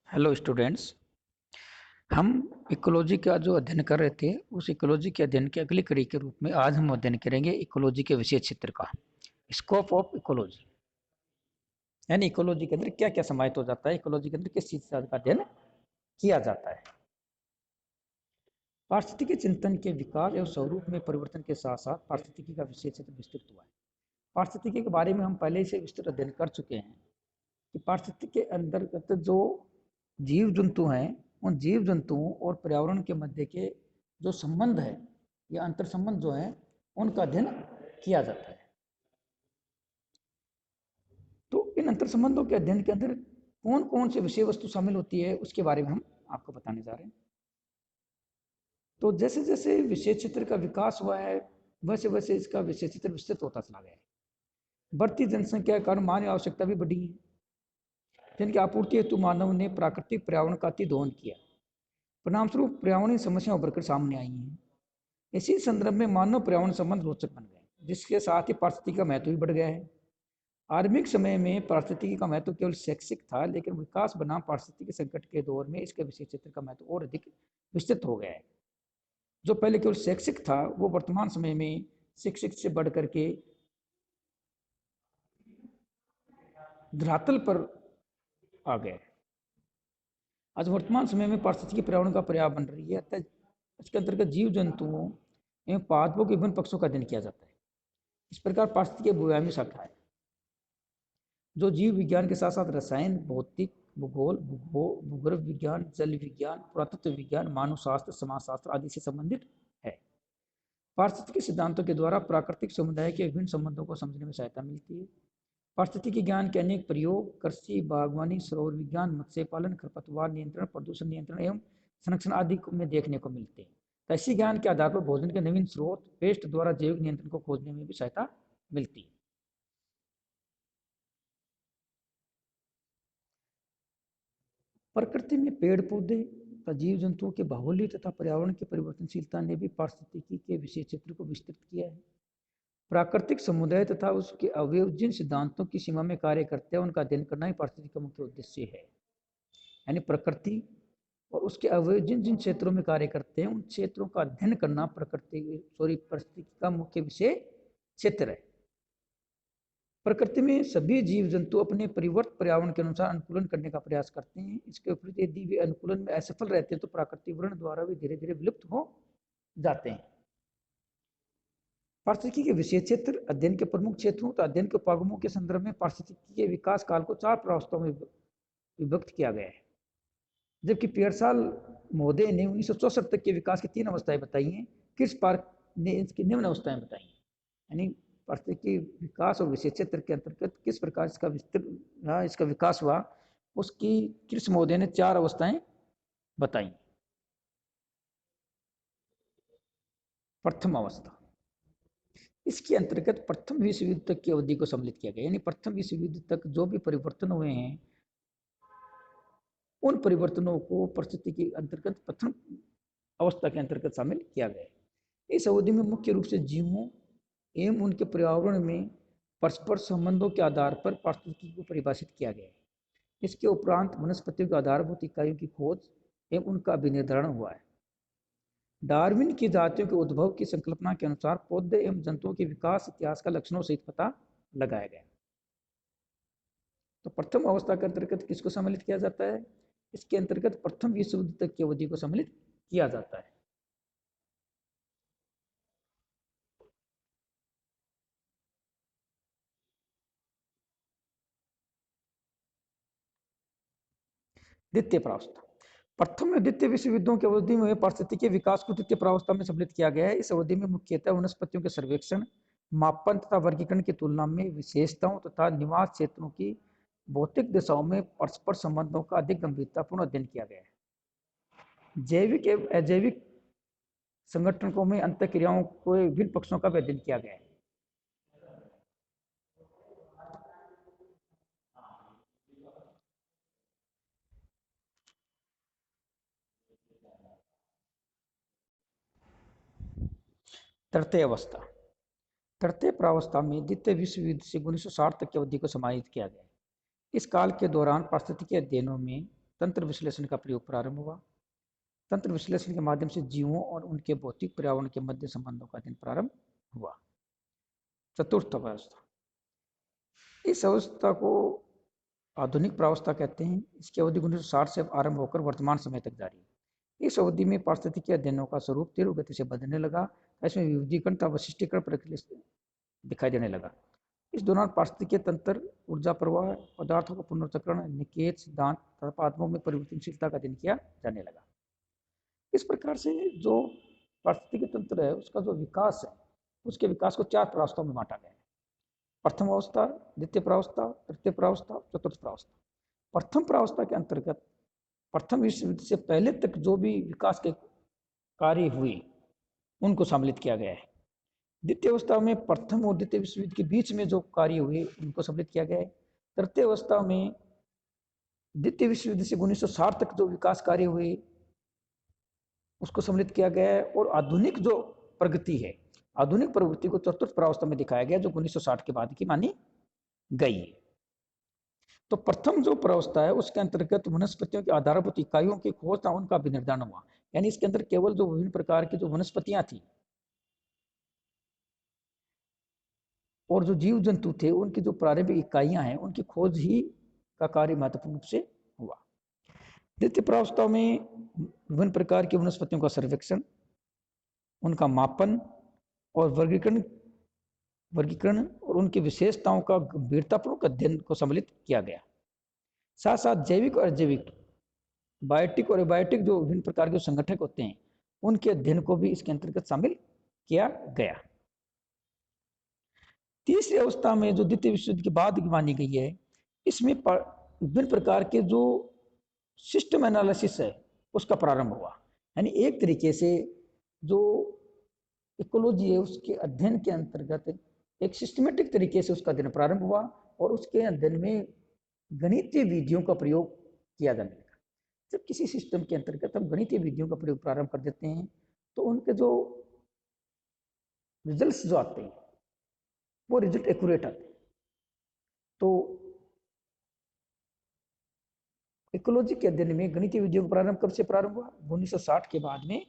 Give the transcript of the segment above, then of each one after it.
Hello students. हम ecology का जो अध्ययन कर रहे थे उस इकोलॉजी के अध्ययन की अगली कड़ी के रूप में आज हम अध्ययन करेंगे इकोलॉजी के विषय क्षेत्र का स्कोप ऑफ इकोलॉजी। यानी इकोलॉजी के अंदर क्या क्या समाहित हो जाता है, इकोलॉजी के अंदर किस चीज का अध्ययन किया जाता है। पारिस्थितिकी चिंतन के विकास एवं स्वरूप में परिवर्तन के साथ साथ पारिस्थितिकी का विषय क्षेत्र विस्तृत हुआ है। पारिस्थितिकी के बारे में हम पहले से विस्तृत अध्ययन कर चुके हैं कि पारिस्थितिकी के अंतर्गत जो जीव जंतु हैं उन जीव जंतुओं और पर्यावरण के मध्य के जो संबंध है या अंतर संबंध जो है उनका अध्ययन किया जाता है। तो इन अंतर संबंधों के अध्ययन के अंदर कौन कौन से विषय वस्तु शामिल होती है उसके बारे में हम आपको बताने जा रहे हैं। तो जैसे जैसे विषय क्षेत्र का विकास हुआ है वैसे वैसे इसका विषय क्षेत्र विस्तृत होता चला गया है। बढ़ती जनसंख्या के कारण मानव आवश्यकता भी बढ़ी है, जिनकी आपूर्ति हेतु मानव ने प्राकृतिक पर्यावरण का अति दोहन किया। परिणामस्वरूप पर्यावरणीय समस्याएं उभरकर सामने आई हैं। इसी संदर्भ में मानव पर्यावरण संबंध रोचक बन गए, जिसके साथ ही पारिस्थितिकी का महत्व भी बढ़ गया है। आरंभिक समय में पारिस्थितिकी का महत्व केवल शैक्षिक था, लेकिन विकास बनाम पारिस्थितिकी संकट के दौर में इसके विषय क्षेत्र का महत्व और अधिक विस्तृत हो गया है। जो पहले केवल शैक्षिक था वो वर्तमान समय में शिक्षित से बढ़ करके धरातल पर आ गया है। आज वर्तमान समय में पारिस्थितिकी पर्यावरण का पर्याय बन रही है। इसके अंतर्गत जीव जंतुओं एवं पादपों के विभिन्न पक्षों का अध्ययन किया जाता है। इस प्रकार पारिस्थितिकी बहुआयामी शाखा है जो जीव विज्ञान के साथ साथ रसायन, भौतिक, भूगोल, भूगर्भ विज्ञान, जल विज्ञान, पुरातत्व विज्ञान, मानवशास्त्र, समाजशास्त्र आदि से संबंधित है। पारिस्थितिकी सिद्धांतों के द्वारा प्राकृतिक समुदाय के विभिन्न संबंधों को समझने में सहायता मिलती है। पारिस्थितिकी ज्ञान के अनेक प्रयोग कृषि, बागवानी, सौर विज्ञान, मत्स्य पालन, खरपतवार नियंत्रण, प्रदूषण नियंत्रण एवं संरक्षण आदि में देखने को मिलते हैं। तो इसी ज्ञान के आधार पर भोजन के नवीन स्रोत, पेस्ट द्वारा जैविक नियंत्रण को खोजने में भी सहायता मिलती है। प्रकृति में पेड़ पौधे तथा जीव जंतुओं के बाहुल्य तथा पर्यावरण की परिवर्तनशीलता ने भी पारिस्थितिकी के विषय क्षेत्र को विस्तृत किया है। प्राकृतिक समुदाय तथा उसके अवयव जिन सिद्धांतों की सीमा में कार्य करते हैं उनका अध्ययन करना ही पारिस्थितिकी का मुख्य उद्देश्य है। यानी प्रकृति और उसके अवयव जिन जिन क्षेत्रों में कार्य करते हैं उन क्षेत्रों का अध्ययन करना पारिस्थितिकी का मुख्य विषय क्षेत्र है। प्रकृति में सभी जीव जंतु अपने परिवर्तित पर्यावरण के अनुसार अनुकूलन करने का प्रयास करते हैं। इसके विपरीत यदि वे अनुकूलन में असफल रहते हैं तो प्राकृतिक वर्ण द्वारा भी धीरे धीरे विलुप्त हो जाते हैं। पारिस्थितिकी के विषय क्षेत्र अध्ययन के प्रमुख क्षेत्रों तो अध्ययन के उपागमों के संदर्भ में पारिस्थितिकी के विकास काल को 4 प्रावस्थाओं में विभक्त किया गया है। जबकि पियर्साल महोदय ने 1964 तक के विकास की 3 अवस्थाएं बताई हैं। किर्स पार्क ने इसकी निम्न अवस्थाएं बताई हैं। यानी पारिस्थितिकी विकास और विषय क्षेत्र के अंतर्गत किस प्रकार इसका विकास हुआ उसकी किर्स महोदय ने 4 अवस्थाएं बताई। प्रथम अवस्था, इसके अंतर्गत प्रथम विश्व युद्ध तक की अवधि को सम्मिलित किया गया। यानी प्रथम विश्व युद्ध तक जो भी परिवर्तन हुए हैं उन परिवर्तनों को परिस्थितिकी के अंतर्गत प्रथम अवस्था के अंतर्गत शामिल किया गया। इस अवधि में मुख्य रूप से जीवों एवं उनके पर्यावरण में परस्पर संबंधों के आधार पर पारिस्थितिकी को परिभाषित किया गया है। इसके उपरांत वनस्पतियों की आधारभूत इकाइयों की खोज एवं उनका अभिनिर्धारण हुआ है। डार्विन की जातियों के उद्भव की संकल्पना के अनुसार पौधे एवं जंतुओं के विकास इतिहास का लक्षणों सहित पता लगाया गया। तो प्रथम अवस्था के अंतर्गत किसको सम्मिलित किया जाता है? इसके अंतर्गत प्रथम विश्व युद्ध तक की अवधि को सम्मिलित किया जाता है। द्वितीय प्रावस्था, प्रथम और द्वितीय विश्व युद्धों की अवधि में पारिस्थितिकी के विकास को द्वितीय प्रावस्था में सम्मिलित किया गया है। इस अवधि में मुख्यतः वनस्पतियों के सर्वेक्षण, मापन तथा वर्गीकरण की तुलना में विशेषताओं तथा निवास क्षेत्रों की भौतिक दिशाओं में परस्पर संबंधों का अधिक गंभीरतापूर्ण अध्ययन किया गया है। जैविक एवं अजैविक संगठनों में अंतःक्रियाओं को विभिन्न पक्षों का भी अध्ययन किया गया है। तृतीय अवस्था, तृतीय प्रावस्था में द्वितीय विश्व युद्ध से 1960 तक की अवधि को समाहित किया गया है। इस काल के दौरान पारिस्थितिकी अध्ययनों में तंत्र विश्लेषण का प्रयोग प्रारंभ हुआ। तंत्र विश्लेषण के माध्यम से जीवों और उनके भौतिक पर्यावरण के मध्य संबंधों का अध्ययन प्रारंभ हुआ। चतुर्थ अवस्था, इस अवस्था को आधुनिक प्रावस्था कहते हैं। इसकी अवधि 1960 से आरंभ होकर वर्तमान समय तक जारी है। इस अवधि में पारिस्थितिकी अध्ययनों का स्वरूप तीव्र गति से बदलने लगा। इसमें विविधीकरण तथा वशिष्टीकरण प्रक्रिया दिखाई देने लगा। इस दौरान पारिस्थितिकी तंत्र, ऊर्जा प्रवाह, पदार्थों का पुनर्चक्रण, निकेत सिद्धांत तथा आत्मों में परिवर्तनशीलता का अध्ययन किया जाने लगा। इस प्रकार से जो पारिस्थितिकी तंत्र है उसका जो विकास है, उसके विकास को 4 प्रावस्थाओं में बांटा गया है। प्रथम अवस्था, द्वितीय प्रावस्था, तृतीय प्रावस्था, चतुर्थ प्रावस्था। प्रथम प्रावस्था के अंतर्गत प्रथम विश्व युद्ध से पहले तक जो भी विकास के कार्य हुए उनको सम्मिलित किया गया है। द्वितीय अवस्था में प्रथम और द्वितीय विश्व युद्ध के बीच में जो कार्य हुए उनको सम्मिलित किया गया है। तृतीय अवस्था में द्वितीय विश्व युद्ध से 1960 तक जो विकास कार्य हुए उसको सम्मिलित किया गया है। और आधुनिक जो प्रगति है, आधुनिक प्रगति को चतुर्थ प्रावस्था में दिखाया गया जो 1960 के बाद की मानी गई। तो प्रथम जो प्रावस्था है उसके अंतर्गत वनस्पतियों की आधारभूत इकाइयों की खोज था, उनका विनिर्धारण हुआ। यानी इसके अंदर केवल जो विभिन्न प्रकार की जो वनस्पतियां थी और जो जीव जंतु थे उनकी जो प्रारंभिक इकाइयां हैं उनकी खोज ही का कार्य महत्वपूर्ण रूप से हुआ। द्वितीय प्रावस्था में विभिन्न प्रकार की वनस्पतियों का सर्वेक्षण, उनका मापन और वर्गीकरण और उनकी विशेषताओं का गंभीरतापूर्वक अध्ययन को सम्मिलित किया गया। साथ साथ जैविक और अजैविक, बायोटिक और एबायोटिक जो विभिन्न प्रकार के संगठक होते हैं उनके अध्ययन को भी इसके अंतर्गत शामिल किया गया। तीसरी अवस्था में जो द्वितीय विश्व युद्ध के बाद मानी गई है, इसमें विभिन्न प्रकार के जो सिस्टम एनालिसिस है उसका प्रारंभ हुआ। यानी एक तरीके से जो इकोलॉजी है उसके अध्ययन के अंतर्गत एक सिस्टमेटिक तरीके से उसका अध्ययन प्रारंभ हुआ और उसके अध्ययन में गणितीय विधियों का प्रयोग किया जाने लगा। जब किसी सिस्टम के अंतर्गत हम गणितीय विधियों का प्रयोग प्रारंभ कर देते हैं तो उनके जो रिजल्ट्स जो आते हैं वो रिजल्ट एक्यूरेट आते हैं। तो इकोलॉजी के अध्ययन में गणितीय विधियों का प्रारंभ कब से प्रारंभ हुआ? 1960 के बाद में,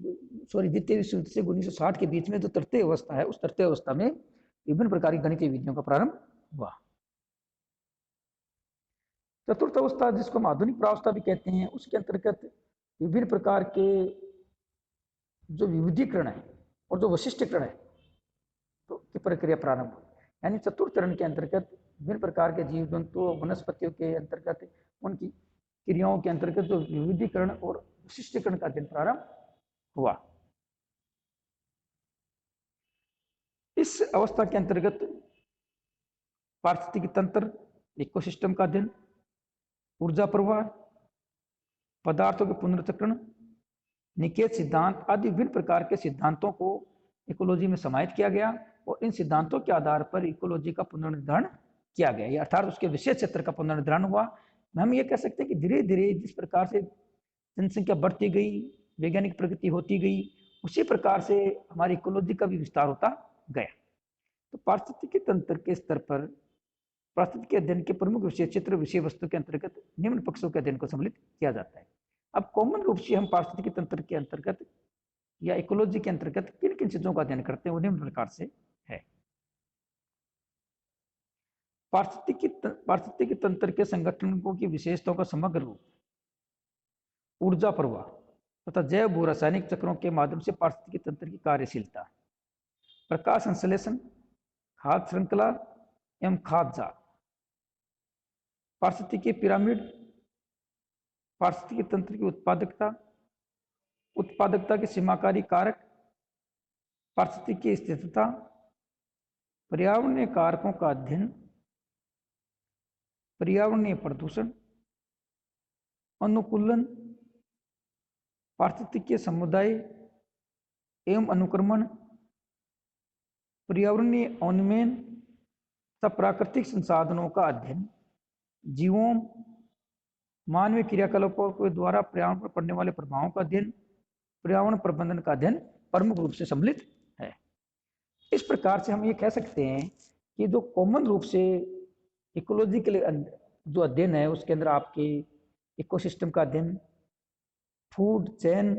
द्वितीय विश्व युद्ध से 1960 के बीच में जो तृतीय अवस्था है उस तृतीय अवस्था में विभिन्न प्रकार की गणितीय विधियों का प्रारंभ हुआ। चतुर्थ अवस्था जिसको हम आधुनिक प्रावस्था भी कहते हैं, उसके अंतर्गत विभिन्न प्रकार के जो विविधीकरण है और जो वशिष्टीकरण है तो की प्रक्रिया प्रारंभ हुई। यानी चतुर्थ चरण के अंतर्गत विभिन्न प्रकार के जीव जंतु वनस्पतियों के अंतर्गत उनकी क्रियाओं के अंतर्गत जो विविधीकरण और वशिष्टीकरण का अध्ययन प्रारंभ हुआ। इस अवस्था के अंतर्गत पारिस्थितिकी तंत्र, इकोसिस्टम का अध्ययन, ऊर्जा प्रवाह, पदार्थों के पुनर्चक्रण, निकेत सिद्धांत आदि विभिन्न प्रकार के सिद्धांतों को इकोलॉजी में समाहित किया गया और इन सिद्धांतों के आधार पर इकोलॉजी का पुनर्निर्धारण किया गया, अर्थात उसके विशेष क्षेत्र का पुनर्निर्धारण हुआ। हम ये कह सकते हैं कि धीरे धीरे जिस प्रकार से जनसंख्या बढ़ती गई, वैज्ञानिक प्रगति होती गई, उसी प्रकार से हमारी इकोलॉजी का भी विस्तार होता गया। तो पारिस्थितिकी तंत्र के स्तर पर पारिस्थितिकी अध्ययन के प्रमुख विषय क्षेत्र विषय वस्तु के अंतर्गत निम्न पक्षों के अध्ययन को सम्मिलित किया जाता है। अब कॉमन रूप से हम पारिस्थितिकी तंत्र के अंतर्गत या इकोलॉजी के अंतर्गत किन किन चीजों का अध्ययन करते हैं वो निम्न प्रकार से है। पारिस्थितिकी तंत्र के संगठनों की विशेषताओं का समग्र रूप, ऊर्जा प्रवाह तथा जैव भू रासायनिक चक्रों के माध्यम से पारिस्थितिकी तंत्र की कार्यशीलता, प्रकाश संश्लेषण, खाद्य श्रृंखला एवं खाद्य जाल, पारिस्थितिकी पिरामिड, पारिस्थितिकी तंत्र की उत्पादकता के सीमाकारी कारक, पारिस्थितिकी स्थिरता, पर्यावरणीय कारकों का अध्ययन, पर्यावरणीय प्रदूषण, अनुकूलन, पारिस्थितिकीय समुदाय एवं अनुक्रमण, पर्यावरणीय उन्मूलन तथा प्राकृतिक संसाधनों का अध्ययन, जीवों मानवीय क्रियाकलापों के द्वारा पर्यावरण पर पड़ने वाले प्रभावों का अध्ययन, पर्यावरण प्रबंधन का अध्ययन प्रमुख रूप से सम्मिलित है। इस प्रकार से हम ये कह सकते हैं कि जो कॉमन रूप से इकोलॉजी के लिए जो अध्ययन है उसके अंदर आपकी इकोसिस्टम का अध्ययन, food chain,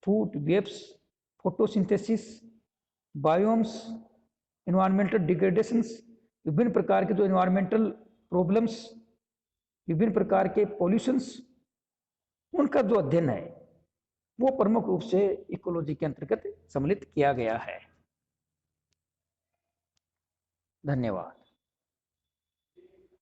food webs, photosynthesis, biomes, environmental degradations, विभिन्न प्रकार के जो इन्वायरमेंटल प्रॉब्लम्स, विभिन्न प्रकार के पॉल्यूशंस, उनका जो अध्ययन है वो प्रमुख रूप से इकोलॉजी के अंतर्गत सम्मिलित किया गया है। धन्यवाद।